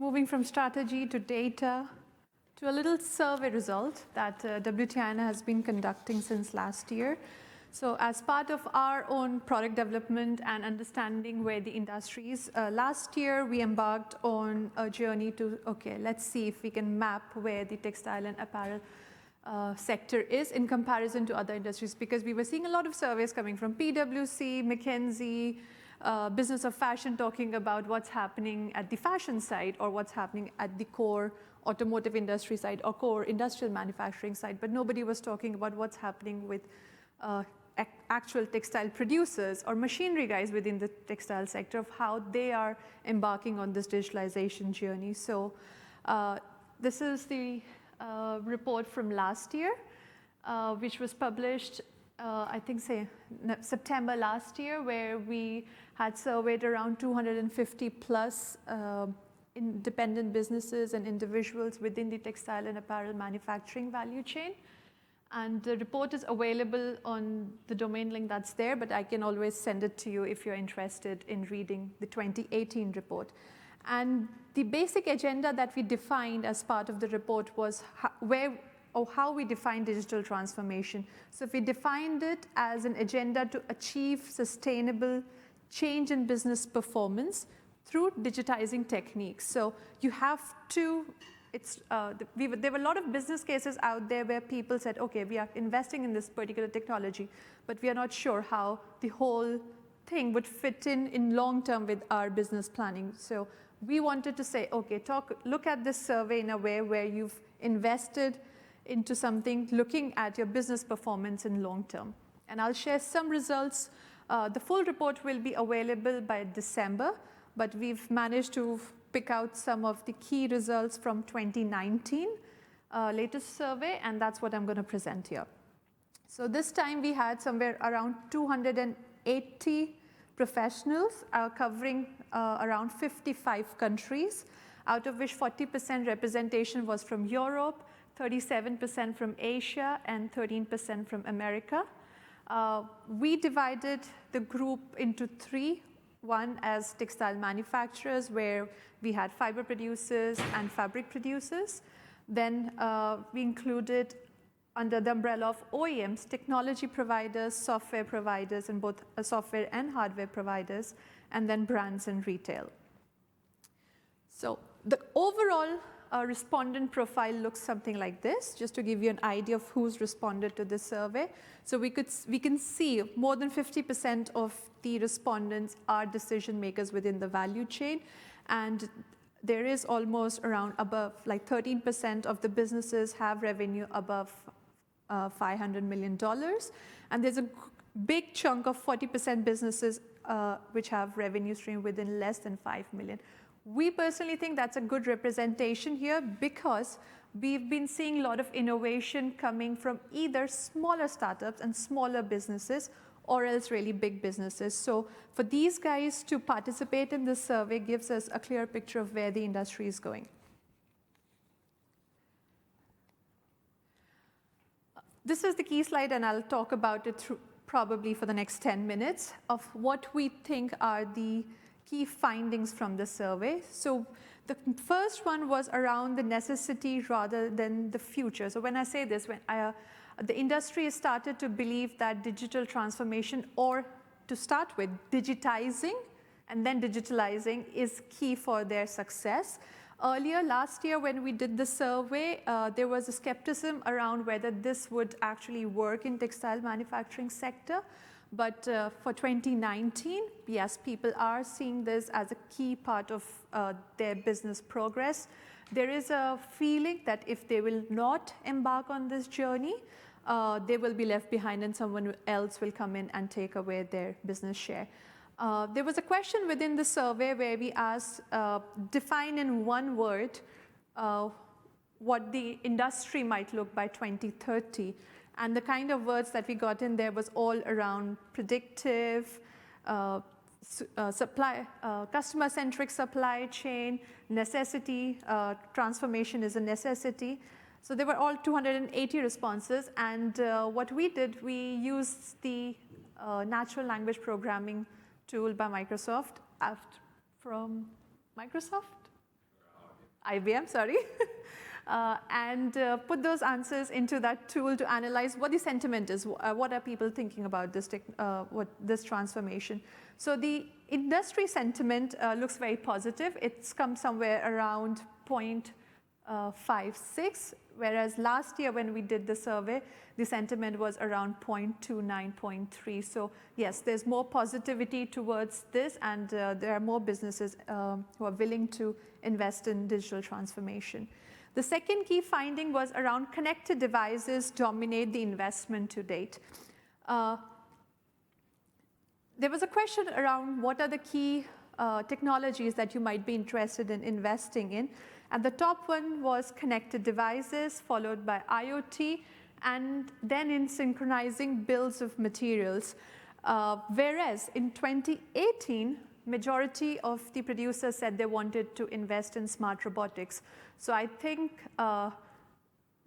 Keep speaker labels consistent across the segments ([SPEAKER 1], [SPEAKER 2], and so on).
[SPEAKER 1] moving from strategy to data to a little survey result that WTiN has been conducting since last year. So as part of our own product development and understanding where the industry is, last year we embarked on a journey to, okay, let's see if we can map where the textile and apparel sector is in comparison to other industries, because we were seeing a lot of surveys coming from PwC, McKinsey, Business of Fashion, talking about what's happening at the fashion side or what's happening at the core automotive industry side or core industrial manufacturing side, but nobody was talking about what's happening with actual textile producers or machinery guys within the textile sector, of how they are embarking on this digitalization journey. So this is the report from last year, which was published, I think, September last year, where we had surveyed around 250 plus independent businesses and individuals within the textile and apparel manufacturing value chain. And the report is available on the domain link that's there, but I can always send it to you if you're interested in reading the 2018 report. And the basic agenda that we defined as part of the report was how we define digital transformation. So if we defined it as an agenda to achieve sustainable change in business performance through digitizing techniques. So you have to, there were a lot of business cases out there where people said, okay, we are investing in this particular technology, but we are not sure how the whole thing would fit in long term with our business planning. So we wanted to say, okay, look at this survey in a way where you've invested into something, looking at your business performance in long term. And I'll share some results. The full report will be available by December, but we've managed to pick out some of the key results from 2019 latest survey, and that's what I'm going to present here. So this time we had somewhere around 280 professionals covering around 55 countries, out of which 40% representation was from Europe, 37% from Asia, and 13% from America. We divided the group into three. One as textile manufacturers, where we had fiber producers and fabric producers. Then we included, under the umbrella of OEMs, technology providers, software providers, and both software and hardware providers, and then brands and retail. So the overall respondent profile looks something like this, just to give you an idea of who's responded to this survey. So we can see more than 50% of the respondents are decision makers within the value chain, and there is almost around above, like 13% of the businesses have revenue above $500 million, and there's a big chunk of 40% businesses which have revenue stream within less than 5 million. We personally think that's a good representation here, because we've been seeing a lot of innovation coming from either smaller startups and smaller businesses, or else really big businesses. So for these guys to participate in this survey gives us a clear picture of where the industry is going. This is the key slide, and I'll talk about it probably for the next 10 minutes, of what we think are the key findings from the survey. So the first one was around the necessity rather than the future. So when I say this, the industry has started to believe that digital transformation, or to start with, digitizing and then digitalizing, is key for their success. Earlier, last year, when we did the survey, there was a skepticism around whether this would actually work in textile manufacturing sector. But for 2019, yes, people are seeing this as a key part of their business progress. There is a feeling that if they will not embark on this journey, they will be left behind and someone else will come in and take away their business share. There was a question within the survey where we asked, define in one word what the industry might look by 2030. And the kind of words that we got in there was all around predictive, customer-centric supply chain, necessity, transformation is a necessity. So there were all 280 responses, and what we did, we used the natural language programming tool by Microsoft, from Microsoft? IBM, sorry, and put those answers into that tool to analyze what the sentiment is, what are people thinking about this, this transformation. So the industry sentiment looks very positive. It's come somewhere around 0.56, whereas last year when we did the survey, the sentiment was around 0.29, 0.3. So yes, there's more positivity towards this, and there are more businesses who are willing to invest in digital transformation. The second key finding was around connected devices dominate the investment to date. There was a question around what are the key technologies that you might be interested in investing in. And the top one was connected devices, followed by IoT, and then in synchronizing bills of materials. Whereas in 2018, majority of the producers said they wanted to invest in smart robotics. So I think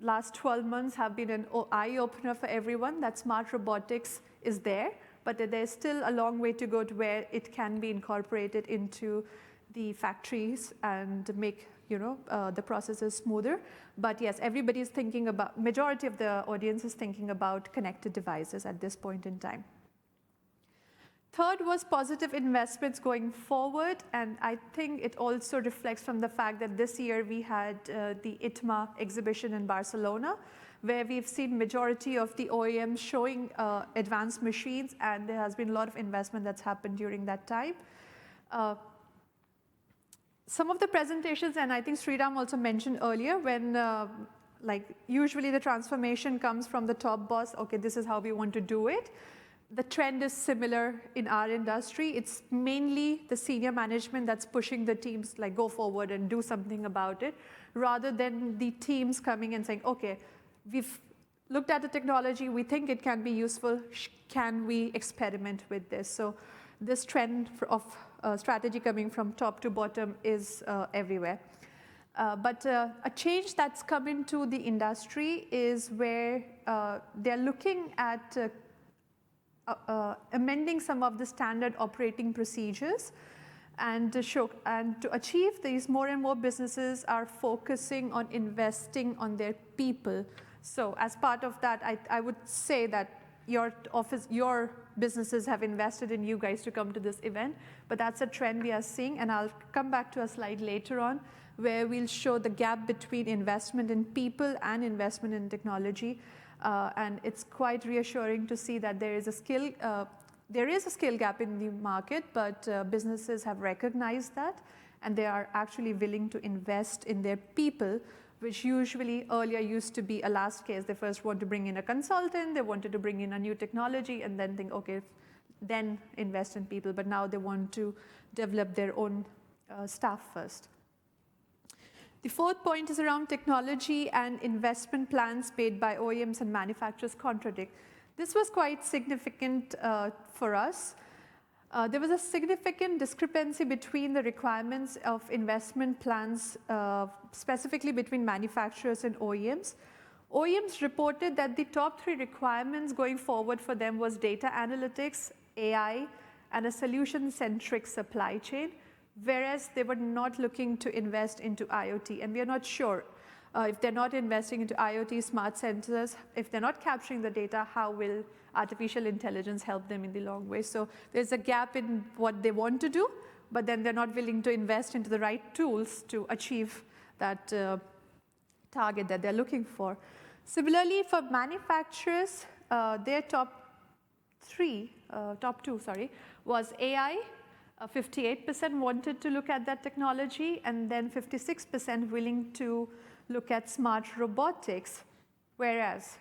[SPEAKER 1] last 12 months have been an eye-opener for everyone that smart robotics is there, but there's still a long way to go to where it can be incorporated into the factories and make the processes smoother. But yes, everybody is thinking about, majority of the audience is thinking about connected devices at this point in time. Third was positive investments going forward, and I think it also reflects from the fact that this year we had the ITMA exhibition in Barcelona, where we've seen majority of the OEMs showing advanced machines, and there has been a lot of investment that's happened during that time. Some of the presentations, and I think Sriram also mentioned earlier, when usually the transformation comes from the top boss, okay, this is how we want to do it. The trend is similar in our industry. It's mainly the senior management that's pushing the teams, like, go forward and do something about it, rather than the teams coming and saying, okay, we've looked at the technology, we think it can be useful, can we experiment with this? So this trend of strategy coming from top to bottom is everywhere. But a change that's come into the industry is where they're looking at amending some of the standard operating procedures, and to achieve these, more and more businesses are focusing on investing on their people. So as part of that, I would say that your businesses have invested in you guys to come to this event, but that's a trend we are seeing, and I'll come back to a slide later on where we'll show the gap between investment in people and investment in technology, and it's quite reassuring to see that there is a skill gap in the market, but businesses have recognized that, and they are actually willing to invest in their people, which usually earlier used to be a last case. They first want to bring in a consultant, they wanted to bring in a new technology, and then think, okay, then invest in people. But now they want to develop their own staff first. The fourth point is around technology and investment plans made by OEMs and manufacturers contradict. This was quite significant for us. There was a significant discrepancy between the requirements of investment plans, specifically between manufacturers and OEMs. OEMs reported that the top 3 requirements going forward for them was data analytics, AI, and a solution-centric supply chain, whereas they were not looking to invest into IoT. And we are not sure if they're not investing into IoT, smart sensors, if they're not capturing the data, how will artificial intelligence help them in the long way? So there's a gap in what they want to do, but then they're not willing to invest into the right tools to achieve that target that they're looking for. Similarly, for manufacturers, their top 2, was AI. 58% wanted to look at that technology, and then 56% willing to look at smart robotics, whereas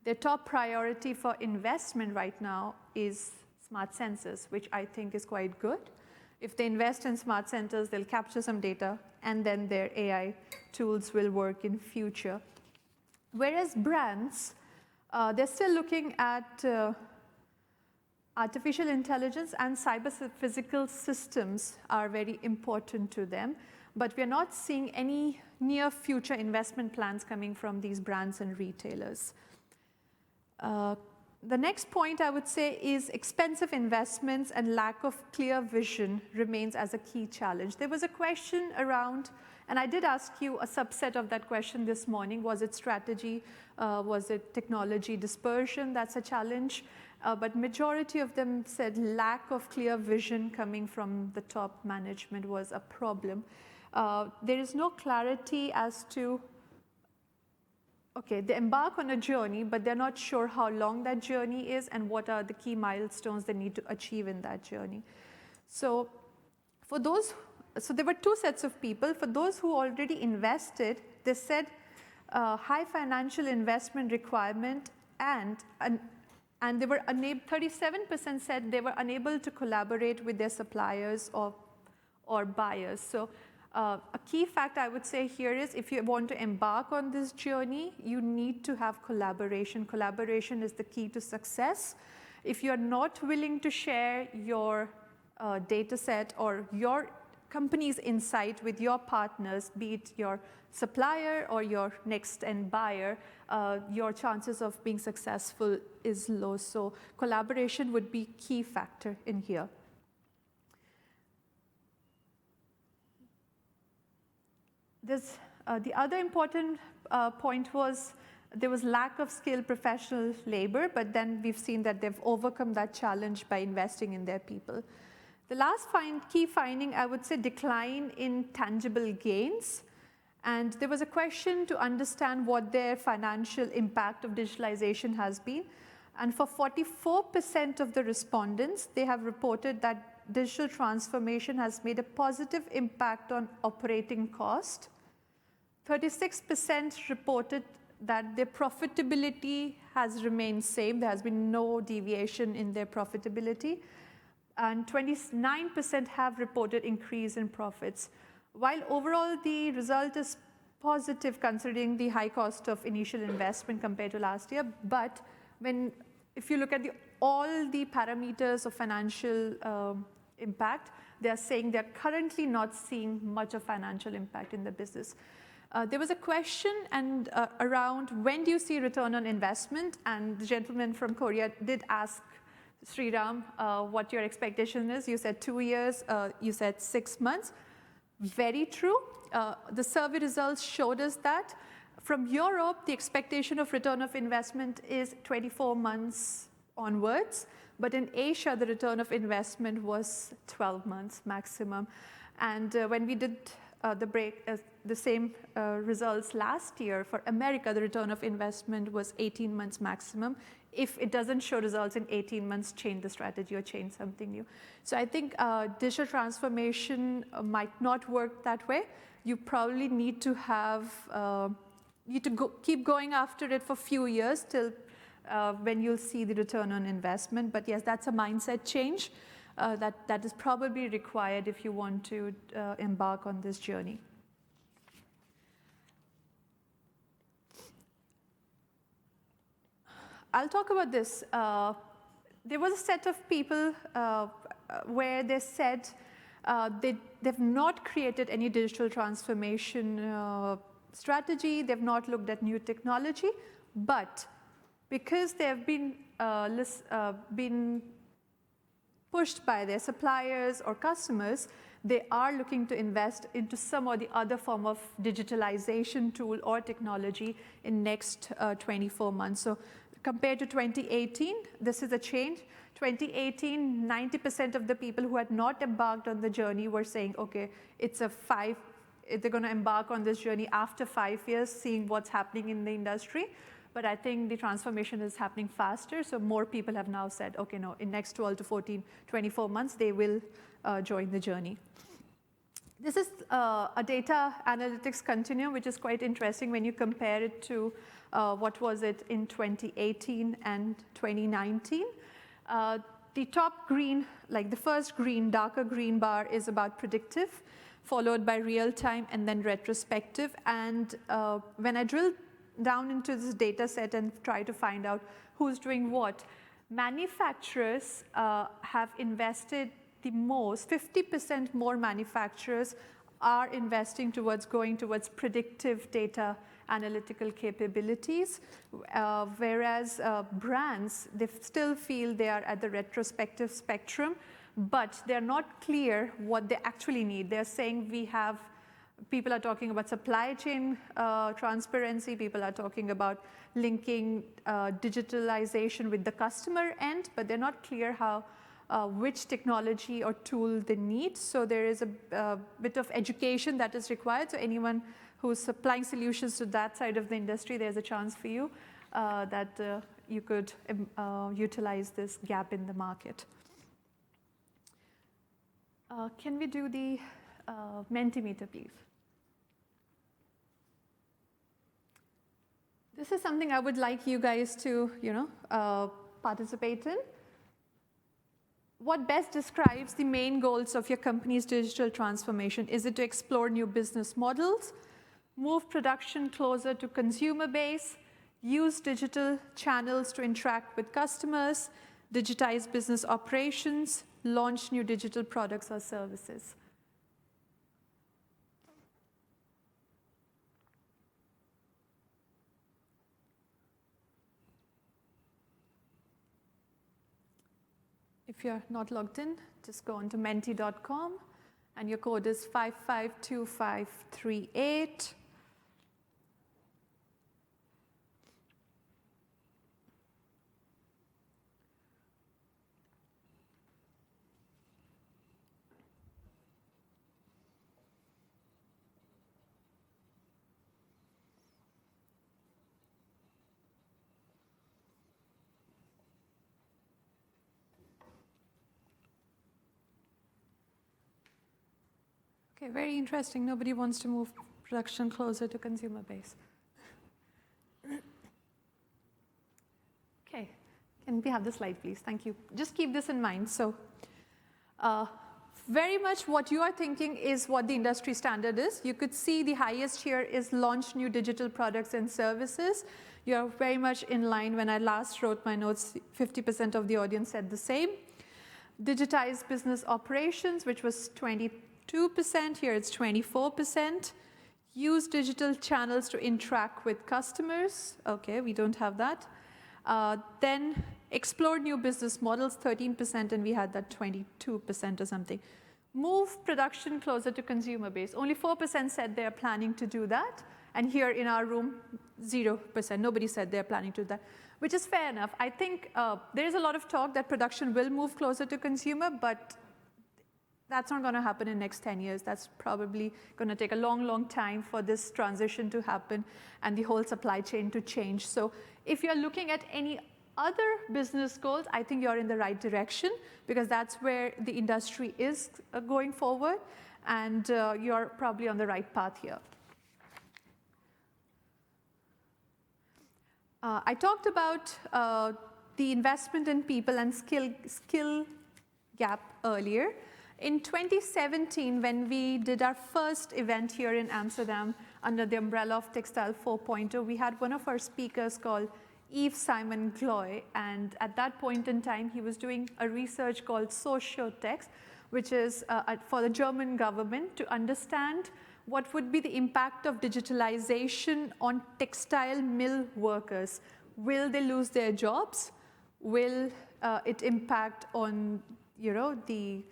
[SPEAKER 1] their top priority for investment right now is smart sensors, which I think is quite good. If they invest in smart sensors, they'll capture some data, and then their AI tools will work in future. Whereas brands, they're still looking at artificial intelligence and cyber-physical systems are very important to them, but we're not seeing any near future investment plans coming from these brands and retailers. The next point I would say is expensive investments and lack of clear vision remains as a key challenge. There was a question around, and I did ask you a subset of that question this morning. Was it strategy? Was it technology dispersion? That's a challenge. But majority of them said lack of clear vision coming from the top management was a problem. There is no clarity as to, okay, they embark on a journey, but they're not sure how long that journey is and what are the key milestones they need to achieve in that journey. So for those, so there were two sets of people. For those who already invested, they said high financial investment requirement and they were unable, 37% said they were unable to collaborate with their suppliers or buyers. So a key fact I would say here is if you want to embark on this journey, you need to have collaboration. Collaboration is the key to success. If you're not willing to share your data set or your company's insight with your partners, be it your supplier or your next end buyer, your chances of being successful is low. So collaboration would be key factor in here. This, the other important point was there was lack of skilled professional labor, but then we've seen that they've overcome that challenge by investing in their people. The last key finding, I would say, decline in tangible gains. And there was a question to understand what their financial impact of digitalization has been. And for 44% of the respondents, they have reported that digital transformation has made a positive impact on operating cost. 36% reported that their profitability has remained same. There has been no deviation in their profitability. And 29% have reported increase in profits. While overall the result is positive considering the high cost of initial investment compared to last year, but if you look at all the parameters of financial impact, they are saying they're currently not seeing much of financial impact in the business. There was a question around when do you see return on investment, and the gentleman from Korea did ask Sriram what your expectation is. You said 2 years, you said 6 months. Very true. The survey results showed us that. From Europe, the expectation of return of investment is 24 months onwards, but in Asia, the return of investment was 12 months maximum. And when we did the same results last year for America, the return of investment was 18 months maximum. If it doesn't show results in 18 months, change the strategy or change something new. So I think digital transformation might not work that way. You probably need to keep going after it for a few years till when you'll see the return on investment. But yes, that's a mindset change that is probably required if you want to embark on this journey. I'll talk about this. There was a set of people where they said they've not created any digital transformation strategy, they've not looked at new technology, but because they've been pushed by their suppliers or customers, they are looking to invest into some or the other form of digitalization tool or technology in next 24 months. So compared to 2018, this is a change. 2018, 90% of the people who had not embarked on the journey were saying, okay, they're going to embark on this journey after 5 years, seeing what's happening in the industry. But I think the transformation is happening faster, so more people have now said, okay, no, in next 12 to 14, 24 months, they will join the journey. This is a data analytics continuum, which is quite interesting when you compare it to what was it in 2018 and 2019. The top green, like the first green, darker green bar is about predictive, followed by real time and then retrospective. And when I drill down into this data set and try to find out who's doing what, manufacturers have invested the most. 50% more manufacturers are investing towards going towards predictive data analytical capabilities, whereas brands, they still feel they are at the retrospective spectrum, but they're not clear what they actually need. They're saying people are talking about supply chain transparency, people are talking about linking digitalization with the customer end, but they're not clear which technology or tool they need. So there is a bit of education that is required. So anyone who's supplying solutions to that side of the industry, there's a chance for you that you could utilize this gap in the market. Can we do the Mentimeter, please? This is something I would like you guys to, participate in. What best describes the main goals of your company's digital transformation? Is it to explore new business models, move production closer to consumer base, use digital channels to interact with customers, digitize business operations, launch new digital products or services? If you're not logged in, just go on to menti.com and your code is 552538. Okay, very interesting. Nobody wants to move production closer to consumer base. Okay, can we have the slide, please? Thank you. Just keep this in mind. So very much what you are thinking is what the industry standard is. You could see the highest here is launch new digital products and services. You're very much in line. When I last wrote my notes, 50% of the audience said the same. Digitize business operations, which was 22%, here it's 24%. Use digital channels to interact with customers. Okay, we don't have that. Then explore new business models, 13%, and we had that 22% or something. Move production closer to consumer base. Only 4% said they're planning to do that. And here in our room, 0%. Nobody said they're planning to do that, which is fair enough. I think there is a lot of talk that production will move closer to consumer, but that's not going to happen in the next 10 years. That's probably going to take a long, long time for this transition to happen and the whole supply chain to change. So if you're looking at any other business goals, I think you're in the right direction because that's where the industry is going forward, and you're probably on the right path here. I talked about the investment in people and skill gap earlier. In 2017, when we did our first event here in Amsterdam under the umbrella of Textile 4.0, we had one of our speakers called Yves Simon Gloy, and at that point in time, he was doing a research called Sociotex, which is for the German government to understand what would be the impact of digitalization on textile mill workers. Will they lose their jobs? Will it impact on, the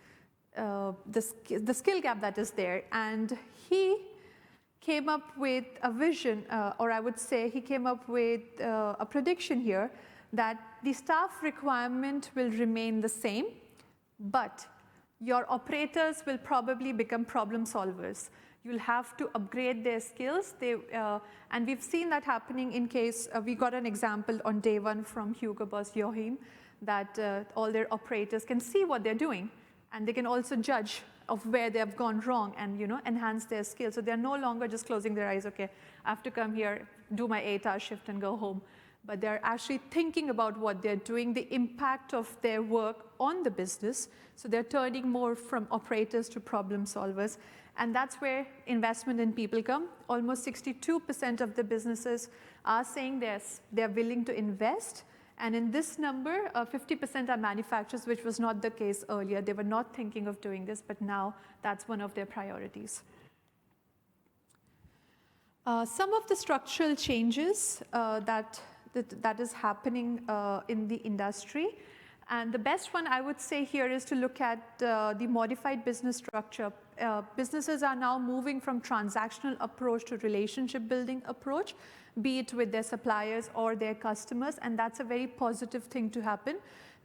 [SPEAKER 1] skill gap that is there? And he came up with a vision, or I would say he came up with a prediction here that the staff requirement will remain the same, but your operators will probably become problem solvers. You'll have to upgrade their skills. And we've seen that happening in case, we got an example on day one from Hugo Boss Joachim, that all their operators can see what they're doing, and they can also judge of where they have gone wrong and enhance their skills. So they're no longer just closing their eyes, okay, I have to come here, do my 8-hour shift and go home. But they're actually thinking about what they're doing, the impact of their work on the business. So they're turning more from operators to problem solvers. And that's where investment in people come. Almost 62% of the businesses are saying they're willing to invest. And in this number, 50% are manufacturers, which was not the case earlier. They were not thinking of doing this, but now that's one of their priorities. Some of the structural changes that is happening in the industry, and the best one I would say here is to look at the modified business structure. Businesses are now moving from transactional approach to relationship building approach, be it with their suppliers or their customers, and that's a very positive thing to happen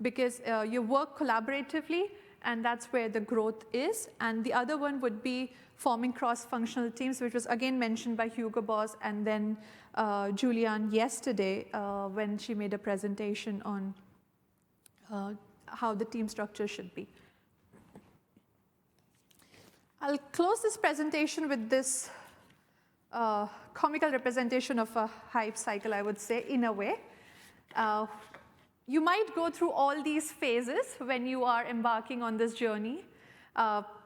[SPEAKER 1] because you work collaboratively, and that's where the growth is. And the other one would be forming cross-functional teams, which was again mentioned by Hugo Boss and then Julianne yesterday when she made a presentation on how the team structure should be. I'll close this presentation with this comical representation of a hype cycle, I would say, in a way. You might go through all these phases when you are embarking on this journey.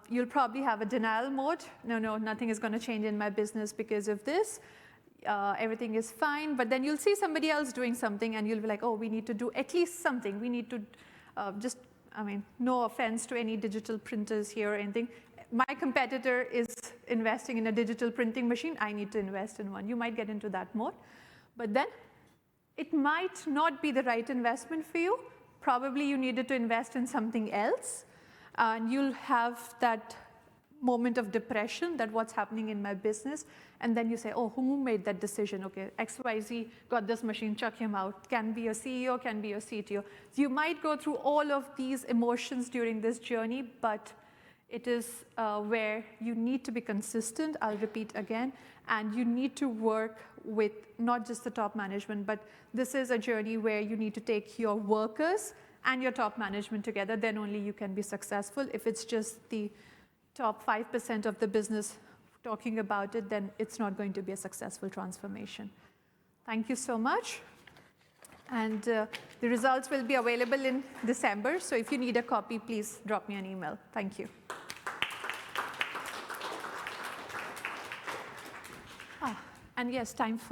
[SPEAKER 1] You'll probably have a denial mode. No, nothing is going to change in my business because of this. Everything is fine. But then you'll see somebody else doing something, and you'll be like, oh, we need to do at least something. We need to no offense to any digital printers here or anything. My competitor is investing in a digital printing machine. I need to invest in one. You might get into that mode. But then it might not be the right investment for you. Probably you needed to invest in something else. And you'll have that moment of depression, that what's happening in my business. And then you say, oh, who made that decision? Okay, XYZ got this machine, chuck him out. Can be your CEO, can be your CTO. So you might go through all of these emotions during this journey, but it is where you need to be consistent, I'll repeat again, and you need to work with not just the top management, but this is a journey where you need to take your workers and your top management together, then only you can be successful. If it's just the top 5% of the business talking about it, then it's not going to be a successful transformation. Thank you so much. And the results will be available in December, so if you need a copy, please drop me an email. Thank you. And yes, time for